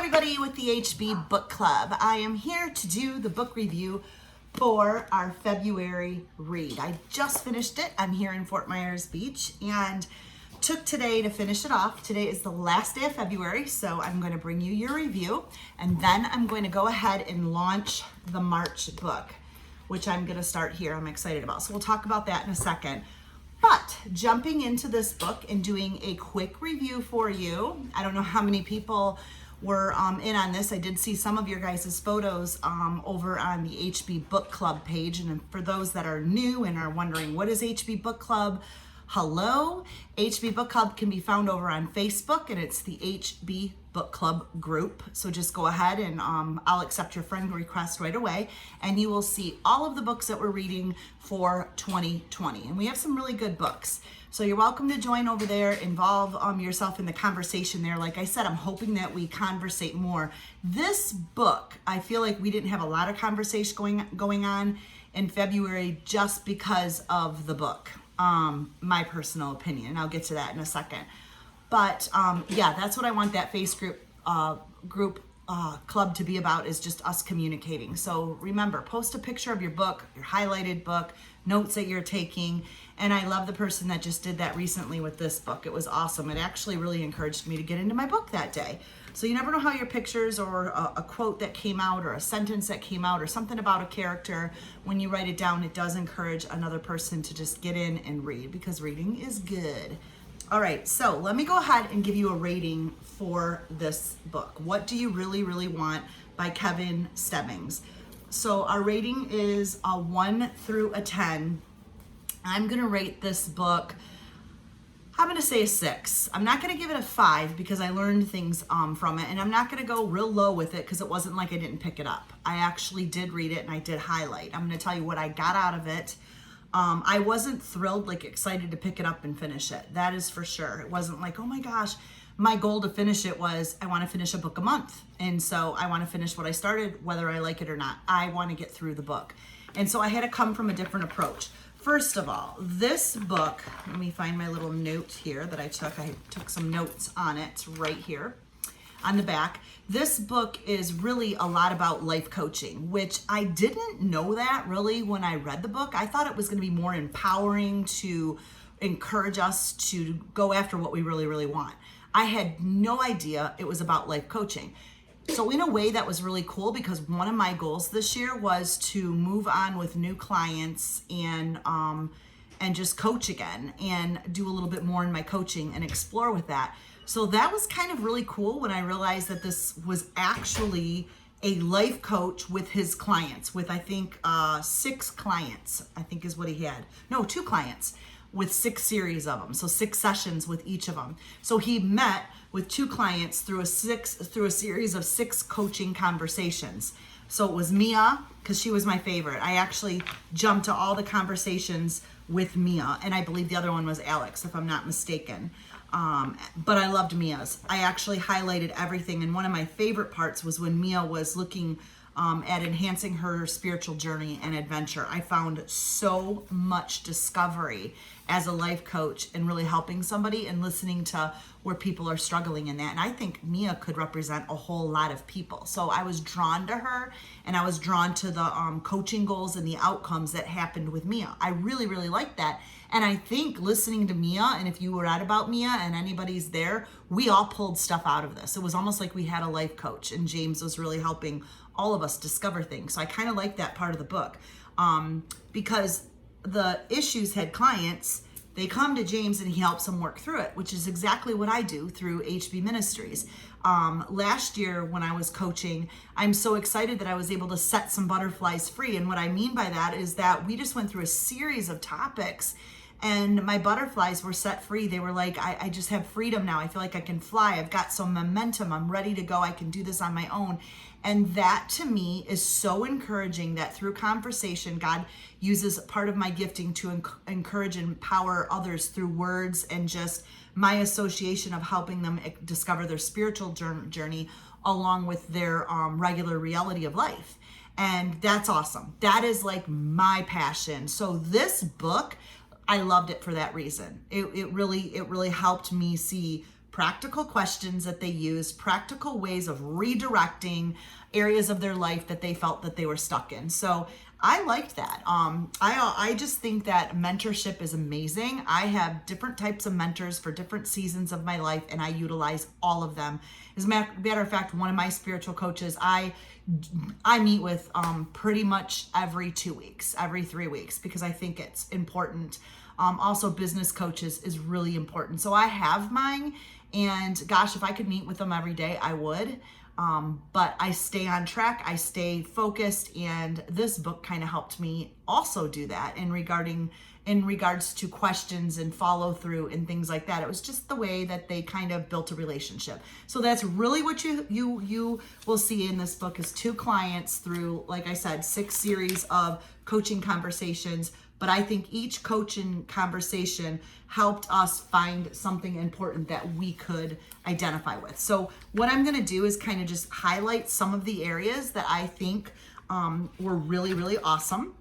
everybody with the HB Book Club. I am here to do the book review for our February read. I just finished it. I'm here in Fort Myers Beach and took today to finish it off. Today is the last day of February, so I'm going to bring you your review, and then I'm going to go ahead and launch the March book, which I'm going to start here. I'm excited about. So we'll talk about that in a second. But jumping into this book and doing a quick review for you. I don't know how many people were in on this. I did see some of your guys' photos over on the HB Book Club page. And for those that are new and are wondering, what is HB Book Club? Hello. HB Book Club can be found over on Facebook, and it's the HB Book Club group. So just go ahead and I'll accept your friend request right away, and you will see all of the books that we're reading for 2020. And we have some really good books. So you're welcome to join over there, involve yourself in the conversation there. Like I said, I'm hoping that we conversate more. This book, I feel like we didn't have a lot of conversation going on in February just because of the book. My personal opinion, and I'll get to that in a second. But yeah, that's what I want that group club to be about, is just us communicating. So remember, post a picture of your book, your highlighted book, notes that you're taking. And I love the person that just did that recently with this book. It was awesome. It actually really encouraged me to get into my book that day. So you never know how your pictures or a quote that came out or a sentence that came out or something about a character, when you write it down, it does encourage another person to just get in and read, because reading is good. All right, so let me go ahead and give you a rating for this book. What Do You Really, Really Want by Kevin Stebbings. So our rating is a 1 through a 10. I'm gonna rate this book, I'm gonna say a 6. I'm not gonna give it a 5 because I learned things from it, and I'm not gonna go real low with it because it wasn't like I didn't pick it up. I actually did read it and I did highlight. I'm gonna tell you what I got out of it. I wasn't thrilled, like excited to pick it up and finish it. That is for sure. It wasn't like, oh my gosh, my goal to finish it was I want to finish a book a month. And so I want to finish what I started, whether I like it or not. I want to get through the book. And so I had to come from a different approach. First of all, this book, let me find my little note here that I took. I took some notes on it right here on the back. This book is really a lot about life coaching, which I didn't know that really when I read the book. I thought it was going to be more empowering to encourage us to go after what we really, really want. I had no idea it was about life coaching. So in a way that was really cool, because one of my goals this year was to move on with new clients and just coach again and do a little bit more in my coaching and explore with that. So that was kind of really cool when I realized that this was actually a life coach with his clients, with I think 6 clients, I think is what he had. No, 2 clients with 6 series of them. So 6 sessions with each of them. So he met with 2 clients through a series of 6 coaching conversations. So it was Mia, because she was my favorite. I actually jumped to all the conversations with Mia, and I believe the other one was Alex, if I'm not mistaken. But I loved Mia's. I actually highlighted everything, and one of my favorite parts was when Mia was looking at enhancing her spiritual journey and adventure. I found so much discovery as a life coach and really helping somebody and listening to where people are struggling in that. And I think Mia could represent a whole lot of people. So I was drawn to her, and I was drawn to the coaching goals and the outcomes that happened with Mia. I really, really liked that. And I think listening to Mia, and if you were at about Mia and anybody's there, we all pulled stuff out of this. It was almost like we had a life coach, and James was really helping all of us discover things. So I kind of like that part of the book because the issues had clients. They come to James and he helps them work through it, which is exactly what I do through HB Ministries. Last year when I was coaching, I'm so excited that I was able to set some butterflies free. And what I mean by that is that we just went through a series of topics, and my butterflies were set free. They were like, I just have freedom now. I feel like I can fly. I've got some momentum. I'm ready to go. I can do this on my own. And that to me is so encouraging, that through conversation, God uses part of my gifting to encourage and empower others through words and just my association of helping them discover their spiritual journey along with their regular reality of life. And that's awesome. That is like my passion. So this book, I loved it for that reason. It really helped me see practical questions that they used, practical ways of redirecting areas of their life that they felt that they were stuck in. So I liked that. I just think that mentorship is amazing. I have different types of mentors for different seasons of my life, and I utilize all of them. As a matter of fact, one of my spiritual coaches, I meet with pretty much every 2 weeks, every 3 weeks, because I think it's important. Also, business coaches is really important. So I have mine, and gosh, if I could meet with them every day, I would. But I stay on track, I stay focused, and this book kind of helped me also do that in regards to questions and follow through and things like that. It was just the way that they kind of built a relationship. So that's really what you will see in this book is 2 clients through, like I said, 6 series of coaching conversations. But I think each coaching conversation helped us find something important that we could identify with. So what I'm gonna do is kind of just highlight some of the areas that I think were really, really awesome.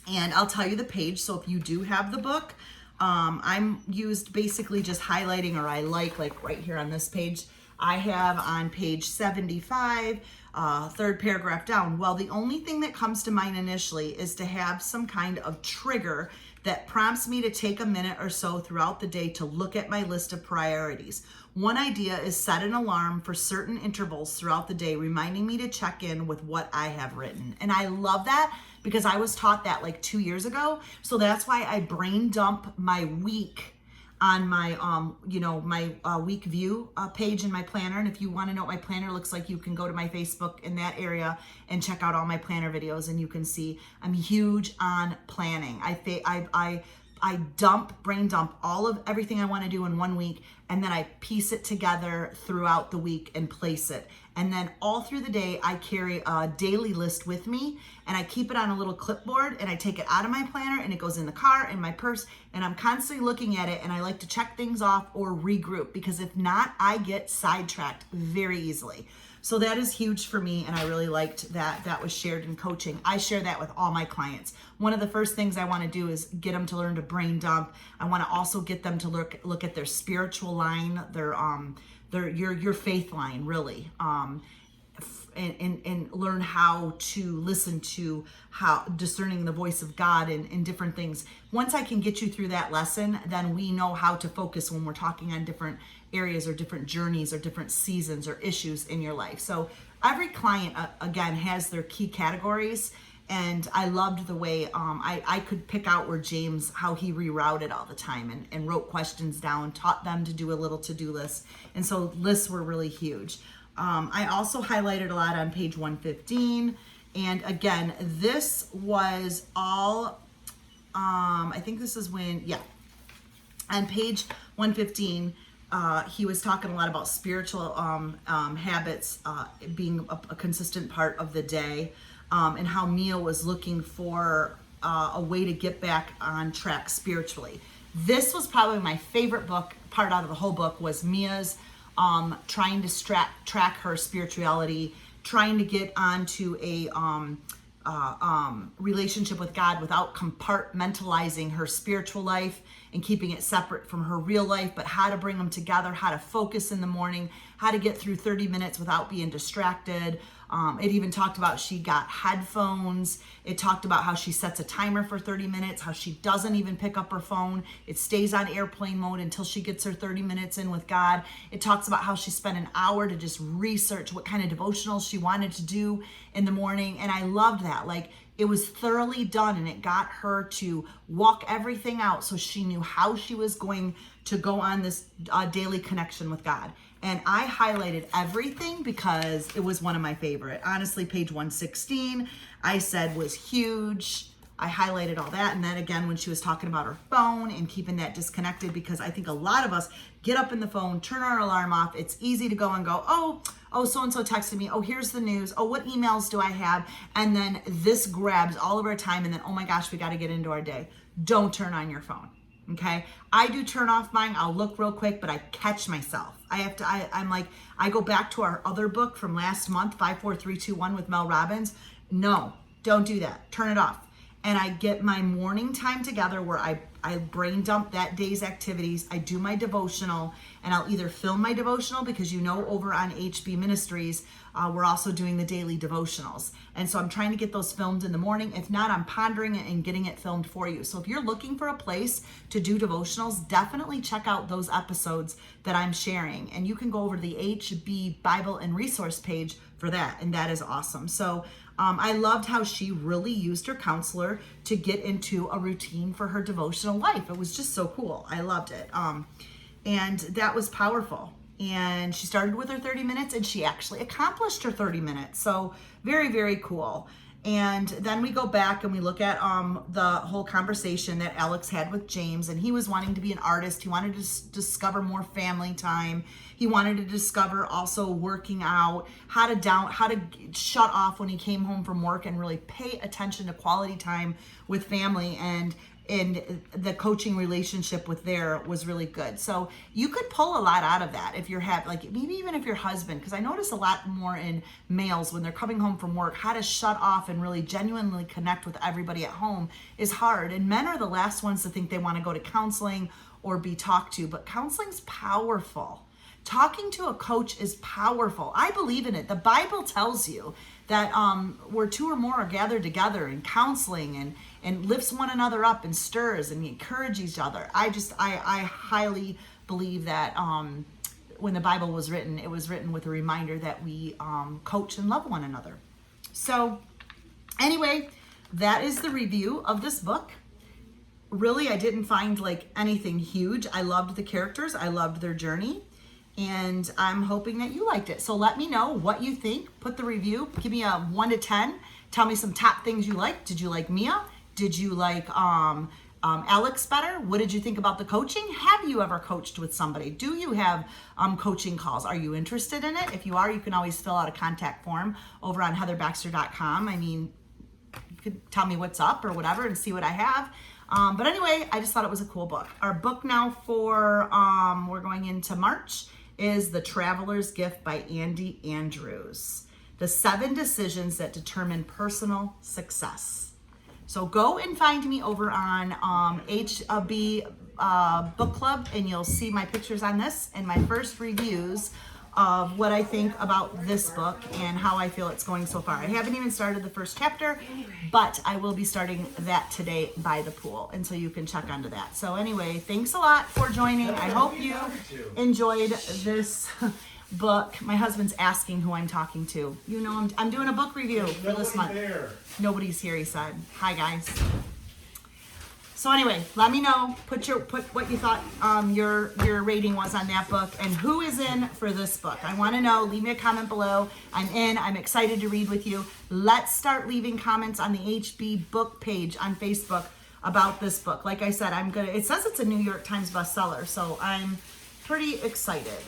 And I'll tell you the page. So if you do have the book, I'm used basically just highlighting, or I like right here on this page, I have on page 75, 3rd paragraph down. Well, the only thing that comes to mind initially is to have some kind of trigger that prompts me to take a minute or so throughout the day to look at my list of priorities. One idea is set an alarm for certain intervals throughout the day, reminding me to check in with what I have written. And I love that because I was taught that like 2 years ago. So that's why I brain dump my week on my week view page in my planner. And if you want to know what my planner looks like, you can go to my Facebook in that area and check out all my planner videos, and you can see I'm huge on planning. I brain dump all of everything I want to do in 1 week, and then I piece it together throughout the week and place it. And then all through the day, I carry a daily list with me, and I keep it on a little clipboard, and I take it out of my planner, and it goes in the car, in my purse, and I'm constantly looking at it, and I like to check things off or regroup, because if not, I get sidetracked very easily. So that is huge for me, and I really liked that that was shared in coaching. I share that with all my clients. One of the first things I want to do is get them to learn to brain dump. I want to also get them to look at their spiritual line, your faith line, really, and learn how to listen to how discerning the voice of God and different things. Once I can get you through that lesson, then we know how to focus when we're talking on different areas or different journeys or different seasons or issues in your life. So every client, again, has their key categories. And I loved the way I could pick out where James, how he rerouted all the time and wrote questions down, taught them to do a little to-do list. And so lists were really huge. I also highlighted a lot on page 115. And again, this was all, I think this is when, on page 115, he was talking a lot about spiritual habits being a consistent part of the day, and how Mia was looking for a way to get back on track spiritually. This was probably my favorite part out of the whole book was Mia's trying to track her spirituality, trying to get onto a relationship with God without compartmentalizing her spiritual life and keeping it separate from her real life, but how to bring them together, how to focus in the morning, how to get through 30 minutes without being distracted. It even talked about she got headphones. It talked about how she sets a timer for 30 minutes, how she doesn't even pick up her phone. It stays on airplane mode until she gets her 30 minutes in with God. It talks about how she spent an hour to just research what kind of devotionals she wanted to do in the morning. And I loved that. Like, it was thoroughly done, and it got her to walk everything out so she knew how she was going to go on this daily connection with God. And I highlighted everything because it was one of my favorite. Honestly, page 116, I said was huge. I highlighted all that. And then again, when she was talking about her phone and keeping that disconnected, because I think a lot of us get up in the phone, turn our alarm off. It's easy to go and go, oh, so-and-so texted me. Oh, here's the news. Oh, what emails do I have? And then this grabs all of our time. And then, oh my gosh, we got to get into our day. Don't turn on your phone. Okay. I do turn off mine. I'll look real quick, but I catch myself. I go back to our other book from last month, 54321 with Mel Robbins. No, don't do that. Turn it off. and I get my morning time together where I brain dump that day's activities. I do my devotional, and I'll either film my devotional, because over on HB Ministries, we're also doing the daily devotionals. And so I'm trying to get those filmed in the morning. If not, I'm pondering it and getting it filmed for you. So if you're looking for a place to do devotionals, definitely check out those episodes that I'm sharing. And you can go over to the HB Bible and Resource page for that. And that is awesome. So I loved how she really used her counselor to get into a routine for her devotional life. It was just so cool. I loved it. And that was powerful. And she started with her 30 minutes, and she actually accomplished her 30 minutes. So very, very cool. And then we go back and we look at the whole conversation that Alex had with James, and he was wanting to be an artist. He wanted to discover more family time. He wanted to discover also working out, how to shut off when he came home from work and really pay attention to quality time with family, and the coaching relationship with there was really good. So you could pull a lot out of that if you're maybe even if your husband, because I notice a lot more in males when they're coming home from work, how to shut off and really genuinely connect with everybody at home is hard. And men are the last ones to think they want to go to counseling or be talked to, but counseling's powerful. Talking to a coach is powerful. I believe in it. The Bible tells you that where two or more are gathered together in counseling and lifts one another up and stirs and encourage each other. I highly believe that when the Bible was written, it was written with a reminder that we coach and love one another. So anyway, that is the review of this book. Really, I didn't find anything huge. I loved the characters. I loved their journey. And I'm hoping that you liked it. So let me know what you think. Put the review. Give me a 1 to 10. Tell me some top things you liked. Did you like Mia? Did you like Alex better? What did you think about the coaching? Have you ever coached with somebody? Do you have coaching calls? Are you interested in it? If you are, you can always fill out a contact form over on heatherbaxter.com. I mean, you could tell me what's up or whatever and see what I have. But anyway, I just thought it was a cool book. Our book now for, we're going into March, is The Traveler's Gift by Andy Andrews. The 7 Decisions That Determine Personal Success. So go and find me over on HB Book Club, and you'll see my pictures on this and my first reviews of what I think about this book and how I feel it's going so far. I haven't even started the first chapter, but I will be starting that today by the pool, and so you can check onto that. So anyway, thanks a lot for joining. I hope you enjoyed this book. My husband's asking who I'm talking to. You know, I'm doing a book review for this month. Nobody's here, he said. Hi, guys. So anyway, let me know. Put what you thought your rating was on that book, and who is in for this book. I want to know. Leave me a comment below. I'm in. I'm excited to read with you. Let's start leaving comments on the HB book page on Facebook about this book. Like I said, it says it's a New York Times bestseller, so I'm pretty excited.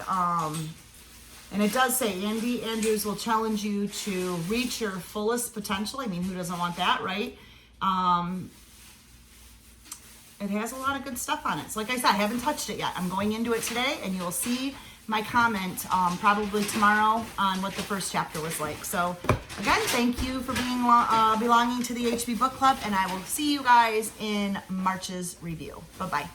And it does say Andy Andrews will challenge you to reach your fullest potential. I mean, who doesn't want that, right? It has a lot of good stuff on it. So like I said, I haven't touched it yet. I'm going into it today, and you'll see my comment probably tomorrow on what the first chapter was like. So again, thank you for being belonging to the HB Book Club, and I will see you guys in March's review. Bye-bye.